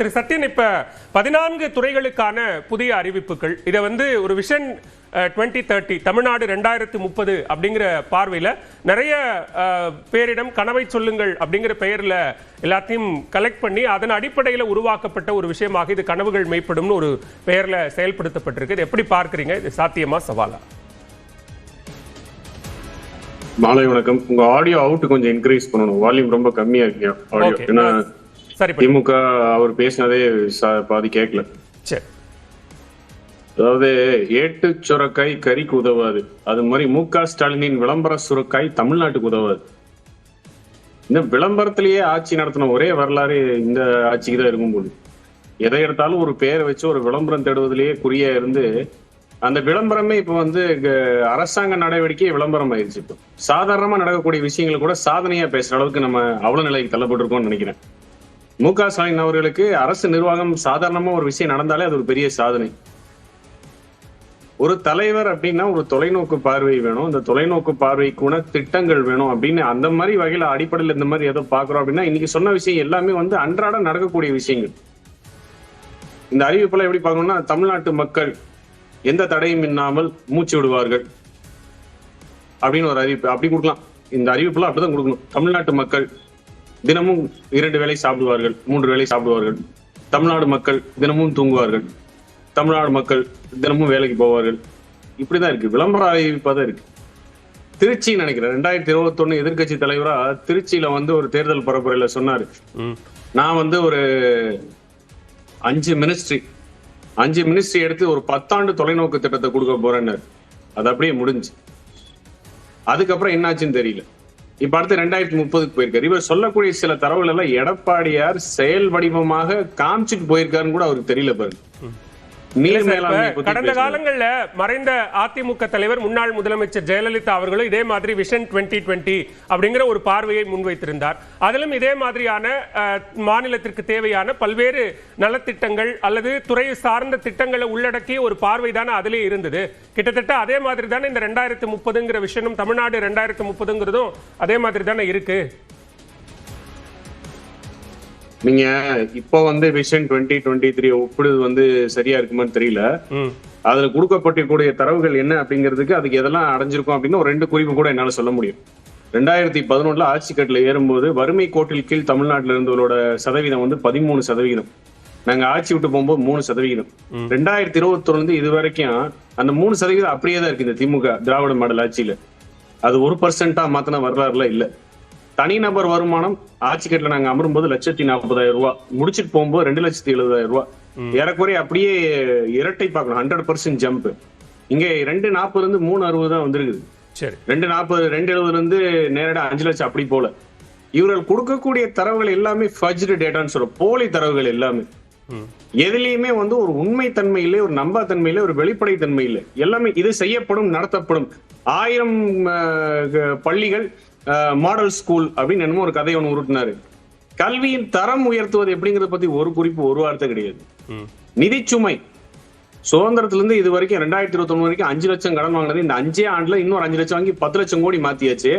திரு சத்யன், இப்ப 14 துறைகளுக்கான புதிய அறிவிப்புகள், இதை ஒரு விஷன் 2030 தமிழ்நாடு 2030 அப்படிங்கிற பார்வையில நிறைய பேரிடம் கனவை சொல்லுங்கள் அப்படிங்கிற பெயர்ல எல்லாத்தையும் கலெக்ட் பண்ணி அதன் அடிப்படையில் உருவாக்கப்பட்ட ஒரு விஷயமாக இது கனவுகள் மெய்ப்படும்னு ஒரு பெயர்ல செயல்படுத்தப்பட்டிருக்கு. இது எப்படி பார்க்கறீங்க? இது சாத்தியமா, சவாலா? மாலை வணக்கம். உங்க ஆடியோ அவுட் கொஞ்சம் இன்க்ரீஸ் பண்ணணும், வால்யூம் ரொம்ப கம்மியா இருக்கு ஆடியோ. ஏன்னா திமுக அவர் பேசினதே பாதி கேட்கல. அதாவது ஏட்டு சுரக்காய் கறிக்கு உதவாது, அது மாதிரி மு.க. ஸ்டாலினின் விளம்பர சுரக்காய் தமிழ்நாட்டுக்கு உதவாது. இந்த விளம்பரத்திலேயே ஆட்சி நடத்தின ஒரே வரலாறு இந்த ஆட்சிக்கு தான் இருக்கும் போது. எதை எடுத்தாலும் ஒரு பேரை வச்சு ஒரு விளம்பரம் தேடுவதிலேயே குறியா இருந்து அந்த விளம்பரமே இப்ப அரசாங்க நடவடிக்கை விளம்பரம் ஆயிடுச்சு. இப்போ சாதாரணமா நடக்கக்கூடிய விஷயங்களை கூட சாதனையா பேசுற அளவுக்கு நம்ம அவ்வளவு நிலைக்கு தள்ளப்பட்டிருக்கோம்னு நினைக்கிறேன். மு.க. ஸ்டாலின் அவர்களுக்கு அரசு நிர்வாகம் சாதாரணமா ஒரு விஷயம் நடந்தாலே அது ஒரு பெரிய சாதனை. ஒரு தலைவர் அப்படின்னா ஒரு தொலைநோக்கு பார்வை வேணும், இந்த தொலைநோக்கு பார்வைக்குன திட்டங்கள் வேணும் அப்படின்னு அந்த மாதிரி வகையில அடிப்படையில் இந்த மாதிரி ஏதோ பாக்குறோம் அப்படின்னா இன்னைக்கு சொன்ன விஷயம் எல்லாமே அன்றாட நடக்கக்கூடிய விஷயங்கள். இந்த அறிவிப்பெல்லாம் எப்படி பார்க்கணும்னா, தமிழ்நாட்டு மக்கள் எந்த தடையும் இல்லாமல் மூச்சு விடுவார்கள் அப்படின்னு ஒரு அறிவிப்பு அப்படி கொடுக்கலாம். இந்த அறிவிப்புலாம் அப்படிதான் கொடுக்கணும். தமிழ்நாட்டு மக்கள் தினமும் 2 வேளை சாப்பிடுவார்கள், 3 வேளை சாப்பிடுவார்கள். தமிழ்நாடு மக்கள் தினமும் தூங்குவார்கள். தமிழ்நாடு மக்கள் தினமும் வேலைக்கு போவார்கள். இப்படிதான் இருக்கு, விளம்பர அறிவிப்பாதான் இருக்கு. திருச்சி நினைக்கிறேன் 2021 எதிர்கட்சி தலைவரா திருச்சியில ஒரு தேர்தல் பரப்புரையில சொன்னாரு, நான் ஒரு 5 மினிஸ்ட்ரி எடுத்து ஒரு 10 ஆண்டு தொலைநோக்கு திட்டத்தை கொடுக்க போறேன்னு. அது அப்படியே முடிஞ்சு. அதுக்கப்புறம் என்னாச்சுன்னு தெரியல. இப்ப அடுத்து 2030 போயிருக்காரு. இவர் சொல்லக்கூடிய சில தரவுகள் எல்லாம் எடப்பாடியார் செயல் வடிவமாக காமிச்சிட்டு போயிருக்காருன்னு கூட அவருக்கு தெரியல பாருங்க. கடந்த காலங்கள்ல மறைந்த அதிமுக தலைவர் முன்னாள் முதலமைச்சர் ஜெயலலிதா அவர்களும் இதே மாதிரி விஷன் 2020 அப்படிங்கிற ஒரு பார்வையை முன்வைத்திருந்தார். அதிலும் இதே மாதிரியான மாநிலத்திற்கு தேவையான பல்வேறு நலத்திட்டங்கள் அல்லது துறை சார்ந்த திட்டங்களை உள்ளடக்கிய ஒரு பார்வை தானே அதிலே இருந்தது. கிட்டத்தட்ட அதே மாதிரி தானே இந்த 2030ங்கிற விஷனும் தமிழ்நாடு 2030ங்கிறதும் அதே மாதிரி தானே இருக்கு. நீங்க இப்போ விஷன் 2023 ஒப்பிடுது சரியா இருக்குமான்னு தெரியல. அதுல கொடுக்கப்பட்டிருக்கூடிய தரவுகள் என்ன அப்படிங்கிறதுக்கு அதுக்கு எதெல்லாம் அடைஞ்சிருக்கும் அப்படின்னு ஒரு 2 குறிப்பு கூட என்னால சொல்ல முடியும். 2011 ஆட்சி கட்டில ஏறும்போது வறுமை கோட்டில் கீழ் தமிழ்நாட்டில இருந்தவங்களோட சதவீதம் 13%. நாங்க ஆட்சி விட்டு போகும்போது 3%. 2021 இது வரைக்கும் அந்த 3% அப்படியே தான் இருக்கு. இந்த திமுக திராவிட மாடல் ஆட்சியில அது 1% மாத்தின வரலாறுல இல்ல. தனிநபர் வருமானம் ஆட்சி கட்டில நாங்க அமரும் போது 1,40,000 ரூபாய், முடிச்சுட்டு போகும்போது 2,70,000 ரூபாய். ஏறக்குறைய அப்படியே இரட்டை பார்க்கணும், 100% ஜம்ப். இங்க 2,40 இருந்து 3,60 தான் வந்திருக்குது. 2,40 2,70 நேரடியா 5 லட்சம் அப்படி போல. இவர்கள் கொடுக்கக்கூடிய தரவுகள் எல்லாமே ஃபஜ்டு டேட்டான்னு சொல்ற போலி தரவுகள் எல்லாமே. எதுலயுமே ஒரு உண்மை தன்மை இல்லை, ஒரு நம்பா தன்மை இல்லை, ஒரு வெளிப்படை தன்மை இல்லை. எல்லாமே இது செய்யப்படும், நடத்தப்படும். 1000 பள்ளிகள் மாடல் ஸ்கூல் அப்படின்னு என்னமோ ஒரு கதையை உருட்டினாரு. கல்வியின் தரம் உயர்த்துவது எப்படிங்கறத பத்தி ஒரு குறிப்பு, ஒரு வார்த்தை கிடையாது. நிதிச்சுமை சுதந்திரத்திலிருந்து இது வரைக்கும் 2021 வரைக்கும் 5 லட்சம் கடன் வாங்கினது. இந்த 5 ஆண்டுல இன்னொரு 5 லட்சம் வாங்கி 10 லட்சம் கோடி மாத்தியாச்சு.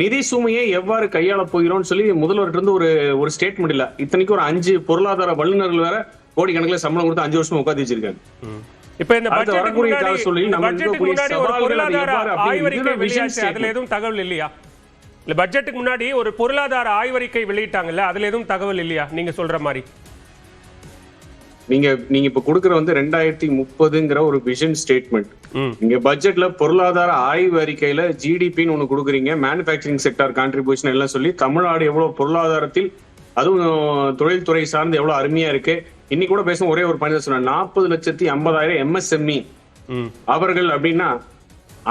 நிதி சுமையை எவ்வாறு கையாள போகிறோம்னு சொல்லி முதல்வர்கிட்ட இருந்து ஒரு ஸ்டேட்மெண்ட் இல்ல. இத்தனைக்கு ஒரு 5 பொருளாதார வல்லுநர்கள் வேற கோடி கணக்கில் சம்பளம் கொடுத்து 5 வருஷம் உட்காந்து வச்சிருக்காங்க. இப்ப இந்த பட்ஜெட்டுக்கு முன்னாடி ஒரு பொருளாதார ஆய்வறிக்கை வெளியாச்சு, அதுல எதுவும் தகவல் இல்லையா? இல்ல பட்ஜெட்டுக்கு முன்னாடி ஒரு பொருளாதார ஆய்வறிக்கை வெளியிட்டாங்கல்ல, அதுல எதுவும் தகவல் இல்லையா நீங்க சொல்ற மாதிரி? நீங்க இப்ப கொடுக்கற 2030ங்கிற ஒரு விஷன் ஸ்டேட்மெண்ட். நீங்க பட்ஜெட்ல பொருளாதார ஆய்வு அறிக்கையில ஜிடிபின்னு ஒண்ணு கொடுக்குறீங்க, மேனுபேக்சரிங் செக்டார் கான்ட்ரிபியூஷன் எல்லாம் சொல்லி தமிழ்நாடு எவ்வளவு பொருளாதாரத்தில் அதுவும் தொழில்துறை சார்ந்து எவ்வளவு அருமையா இருக்கு. இன்னைக்கு கூட பேசும் ஒரே ஒரு பஞ்சம் சொன்ன 40,50,000 எம்எஸ்எம்இ அவர்கள் அப்படின்னா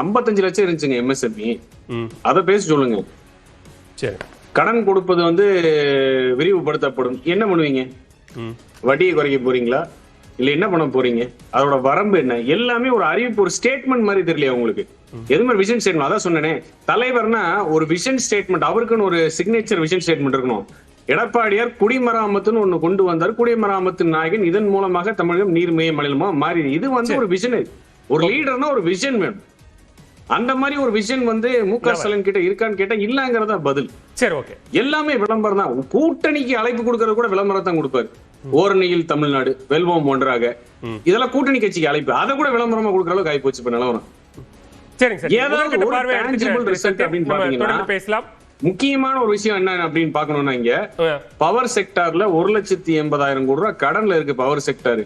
55 லட்சம் இருந்துச்சுங்க எம்எஸ்எம்இ. அதை பேச சொல்லுங்க. கடன் கொடுப்பது விரிவுபடுத்தப்படும். என்ன பண்ணுவீங்க? வட்டியை குறைக்க போறீங்களா இல்ல என்ன பண்ண போறீங்க? அதோட வரம்பு என்ன? எல்லாமே ஒரு அறிவிப்பு, ஒரு ஸ்டேட்மெண்ட் மாதிரி தெரியலையா உங்களுக்கு? எதுவுமே விஷன் ஸ்டேட்மெண்ட். அதான் சொன்னேனே, தலைவர்னா ஒரு விஷன் ஸ்டேட்மெண்ட், அவருக்குன்னு ஒரு சிக்னேச்சர் விஷன் ஸ்டேட்மெண்ட் இருக்கணும். எடப்பாடியார் குடிமராமத்துன்னு ஒண்ணு கொண்டு வந்தார். குடிமராமத்து நாயகன், இதன் மூலமாக தமிழகம் நீர்மைய மாநிலமா மாறி. இது ஒரு விஷன். ஒரு லீடர்னா ஒரு விஷன் வேணும். அந்த மாதிரி ஒரு விஷன் மு.க. ஸ்டாலின் கிட்ட இருக்கான்னு கேட்டா இல்லங்கிறதா பதில். சரி, ஓகே. எல்லாமே விளம்பரம் தான். கூட்டணிக்கு அழைப்பு கொடுக்கறது கூட விளம்பரம் தான் கொடுப்பாரு. ஓரணியில் தமிழ்நாடு, வெல்வோம் ஒன்றாக, இதெல்லாம் கூட்டணி கட்சிக்கு அழைப்பு. அதை கூட விளம்பரமா கொடுக்குற அளவுக்கு ஆகி போச்சு இப்ப நிலவரம். சரிங்க சார், ஏதாவது ஒரு tangible result அப்படின்னு பாத்தீங்கன்னா பேசலாம். முக்கியமான ஒரு விஷயம் என்ன அப்படின்னு பாக்கணும்னா, இங்க பவர் செக்டார்ல 1,80,000 கோடி ரூபாய் கடன்ல இருக்கு பவர் செக்டார்.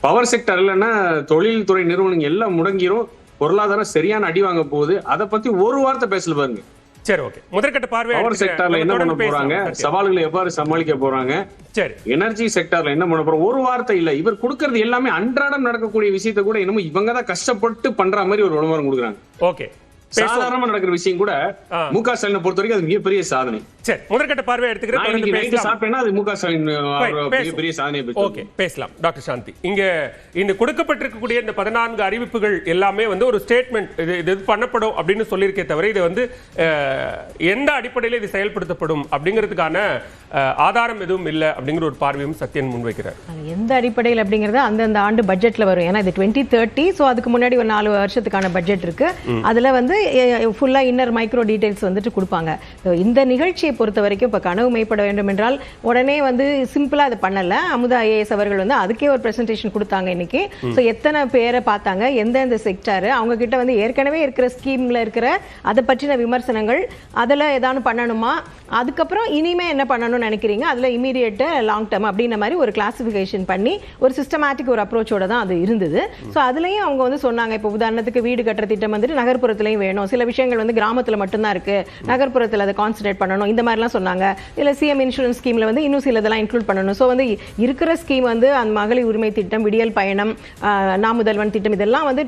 பவர் செக்டார் இல்லைன்னா தொழில்துறை நிறுவனங்கள் எல்லாம் முடங்கிரும், பொருளாதாரம் சரியான அடி வாங்க போகுது. அதை பத்தி ஒரு வார்த்தை பேசல பாருங்க. சரி, ஓகே. முதற்கட்ட பார்வை பவர் செக்டார்ல என்ன பண்ண போறாங்க, சவால்களை எவ்வாறு சமாளிக்க போறாங்க, சரி, எனர்ஜி செக்டார்ல என்ன பண்ண போறோம், ஒரு வார்த்தை இல்ல. இவர் கொடுக்கறது எல்லாமே அன்றாடம் நடக்கக்கூடிய விஷயத்தை கூட என்னமோ இவங்க தான் கஷ்டப்பட்டு பண்ற மாதிரி ஒரு விளம்பரம் கொடுக்குறாங்க. ஓகே, சாதாரணமா நடக்கிற விஷயம் கூட முக ஸ்டாலினை பொறுத்த வரைக்கும் அது மிகப்பெரிய சாதனை. சரி, முதற்கட்ட பார்வை எடுத்துக்கிறேன். சாப்பிட்டேன்னா அது முக ஸ்டாலின் மிகப்பெரிய சாதனை. ஓகே, பேசலாம். டாக்டர் சாந்தி, இங்க இந்த கொடுக்கப்பட்டிருக்கக்கூடிய இந்த 14 அறிவிப்புகள் எல்லாமே வந்து ஒரு ஸ்டேட்மெண்ட், இது பண்ணப்படும் அப்படின்னு சொல்லியிருக்கே தவிர இது வந்து எந்த அடிப்படையில் இது செயல்படுத்தப்படும் அப்படிங்கிறதுக்கான ஆதாரம் எதுவும் இல்லை அப்படிங்கிற ஒரு பார்வையும் சத்யன் முன்வைக்கிறார். எந்த அடிப்படையில் அப்படிங்கறது அந்தந்த ஆண்டு பட்ஜெட்ல வரும். ஏன்னா இது 2030, சோ அதுக்கு முன்னாடி ஒரு 4 வருஷத்துக்கான பட்ஜெட் இருக்கு. அதுல வந்து ஃபுல்லா இன்னர் மைக்ரோ டீடைல்ஸ் வந்துட்டு கொடுப்பாங்க. இந்த நிகழ்ச்சியை பொறுத்த வரைக்கும் இப்ப கனவு மெய்ப்பட வேண்டும் என்றால் உடனே வந்து சிம்பிளா இது பண்ணல. அமுதா ஐஏஎஸ் அவர்கள் வந்து அதுக்கே ஒரு பிரசன்டேஷன் கொடுத்தாங்க இன்னைக்கு. சோ எத்தனை பேரை பார்த்தாங்க, எந்தெந்த செக்டார், அவங்க கிட்ட வந்து ஏற்கனவே இருக்கிற ஸ்கீம்ல இருக்கிற அதை பற்றின விமர்சனங்கள், அதுல ஏதாவது பண்ணணுமா, அதுக்கப்புறம் இனிமே என்ன பண்ணணும்னு நினைக்கிறீங்க, அதுல இமீடியட் லாங் டர்ம் அப்படின்ற மாதிரி ஒரு கிளாசிபிகேஷன் பண்ணி ஒரு சிஸ்டமேட்டிக் ஒரு அப்ரோச்சோட தான் அது இருந்தது. ஸோ அதுலயும் அவங்க வந்து சொன்னாங்க, இப்போ உதாரணத்துக்கு வீடு கட்டுற திட்டம் வந்துட்டு நகர்ப்புறத்துலையும் வேணும், சில விஷயங்கள் வந்து கிராமத்துல மட்டும்தான் இருக்கு, நகர்ப்புறத்தில் அதை கான்சன்ட்ரேட் பண்ணணும், இந்த மாதிரிலாம் சொன்னாங்க. இல்ல சிஎம் இன்சூரன்ஸ் ஸ்கீம்ல வந்து இன்னும் சில இதெல்லாம் இன்க்ளூட் பண்ணணும். ஸோ வந்து இருக்கிற ஸ்கீம் வந்து அந்த மகளிர் உரிமை திட்டம், விடியல் பயணம், நான் முதல்வன் திட்டம், இதெல்லாம் வந்து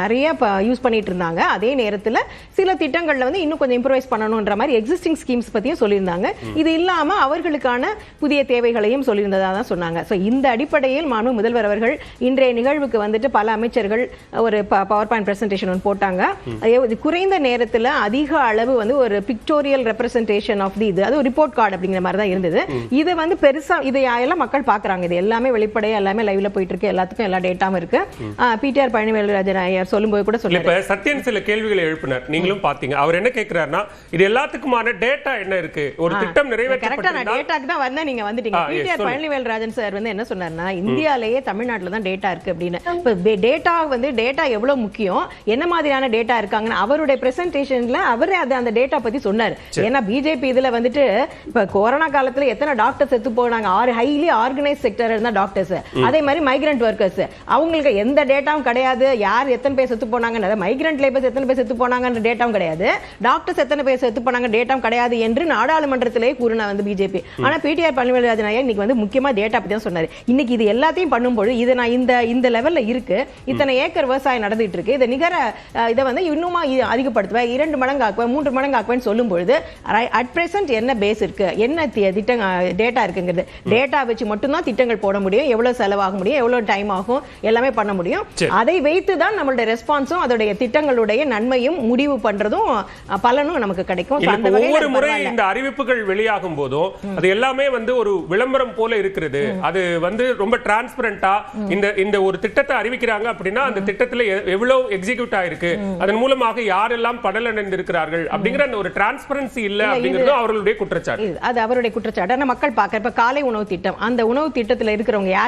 நிறைய யூஸ் பண்ணிட்டு இருந்தாங்க. அதே நேரத்தில் சில திட்டங்கள்ல வந்து இன்னும் கொஞ்சம் இம்ப்ரூவைஸ் பண்ணணும்ன்ற மாதிரி எக்ஸிஸ்டிங் ஸ்கீம்ஸ் பத்தியும் சொல்லியிருந்தாங்க. இது இல்லாம அவர்களுக்கான புதிய தேவைகளையும் சொல்லியிருந்ததா தான் சொன்னாங்க. ஸோ இந்த அடிப்படையில் மாண்பு முதல்வர் அவர்கள் இன்றைய நிகழ்வுக்கு வந்துட்டு பல அமைச்சர்கள் ஒரு பவர் பாயிண்ட் பிரசன்டேஷன் ஒன்று போட்டாங்க. குறைந்த நேரத்தில் அதிக அளவு வந்து ஒரு பிக்டோரியல் ரெப்ரசன்டேஷன் ஆஃப் தி, அது ஒரு ரிப்போர்ட் கார்டு அப்படிங்கிற மாதிரி தான் இருந்தது. இது வந்து பெருசா இதை எல்லாம் மக்கள் பாக்குறாங்க. இது எல்லாமே வெளிப்படையா எல்லாமே லைவ்ல போயிட்டு இருக்கு, எல்லாத்துக்கும் எல்லா டேட்டாவும் இருக்கு. பிடிஆர் பழனிவேல்ராஜன் ஐயர் சொல்லும்போது கூட சொல்ல சத்யன் சில கேள்விகளை எழுப்பினார், நீங்களும் பாத்தீங்க. அவர் என்ன கேட்கிறாருன்னா, இது எல்லாத்துக்குமான டேட்டா என்ன இருக்கு, ஒரு திட்டம் நிறைவேற்றப்பட்டதா டேட்டாக்கு தான் வந்தா நீங்க வந்துட்டீங்க. பிடிஆர் பழனிவேல்ராஜன் சார் வந்து என்ன சொன்னார்னா, இந்தியாலயே தமிழ்நாட்டுல தான் டேட்டா இருக்கு அப்படின்னு. இப்ப டேட்டா வந்து டேட்டா எவ்வளவு முக்கியம், என்ன மாதிரியான டேட்டா இருக்காங்கன்னு அவருடைய பிரசன்டேஷன்ல அவரே அந்த டேட்டா பத்தி சொன்னார். ஏன்னா பிஜேபி இதுல வந்துட்டு இப்ப கொரோனா காலத்துல எத்தனை டாக்டர்ஸ் செத்து போனாங்க, ஹைலி ஆர்கனைஸ் செக்டர் இருந்தா டாக்டர்ஸ், அதே மாதிரி மைக்ரண்ட் ஒர்க்கர்ஸ், அவங்களுக்கு எந்த டேட்டாவும் கிடையாது. யார் எத்தனை பேர் செத்து போனாங்க, மைக்ரண்ட் லேபர்ஸ் எத்தனை பேர் செத்து போனாங்கன்ற டேட்டாவும் கிடையாது, டாக்டர்ஸ் எத்தனை பேர் செத்து போனாங்க டேட்டாவும் கிடையாது என்று நாடாளுமன்றத்திலே கூறின வந்து பிஜேபி. ஆனா பிடிஆர் பழனிவேல்ராஜன் ஐயா இன்னைக்கு வந்து முக்கியமா டேட்டா பத்தி தான் சொன்னாரு. இன்னைக்கு இது எல்லாத்தையும் பண்ணும்போது இது நான் இந்த லெவல்ல இருக்கு, இத்தனை ஏக்கர் விவசாயம் நடந்துட்டு இருக்கு, இதை நிகர இதை வந்து இன்னுமா அதிகப்படுத்துவேன், 2 மடங்கு ஆக்குவேன், 3 மடங்கு ஆக்குவேன் சொல்லும் பொழுது அட் பிரசன்ட் என்ன பேஸ் இருக்கு, என்ன திட்டம் டேட்டா இருக்குங்கிறது, டேட்டா வச்சு மட்டும்தான் திட்டங்கள் போட முடியும், எவ்வளவு செலவாக முடியும், எவ்வளவு டைம் ஆகும், எல்லாமே பண்ண முடியும். அதை வைத்து தான் நம்மளுடைய ரெஸ்பான்ஸும் அதோடைய திட்டங்களுடைய நன்மையும் முடிவு பண்றதும் பலனும் நமக்கு கிடைக்கும். ஒவ்வொரு முறை இந்த அறிவிப்புகள் வெளியாகும் போதும் அது எல்லாமே வந்து ஒரு விளம்பரம் போல இருக்கிறது. அது வந்து ரொம்ப டிரான்ஸ்பரண்டா இந்த ஒரு திட்டத்தை அறிவிக்கிறாங்க அப்படின்னா அந்த திட்டத்துல எவ்வளவு எக்ஸிக்யூட் ஆயிருக்கு, அதன் மூலமாக யாரெல்லாம் பலனடைந்திருக்கிறார்கள் அப்படிங்கிற அந்த ஒரு டிரான்ஸ்பரன்சி இல்ல அப்படிங்கிறது அவர்களுடைய குற்றச்சாட்டு. அது அவருடைய குற்றச்சாட்டு. மக்கள் பார்க்க இப்ப காலை உணவு திட்டம், அந்த உணவு திட்டத்துல இருக்கிறவங்க யார்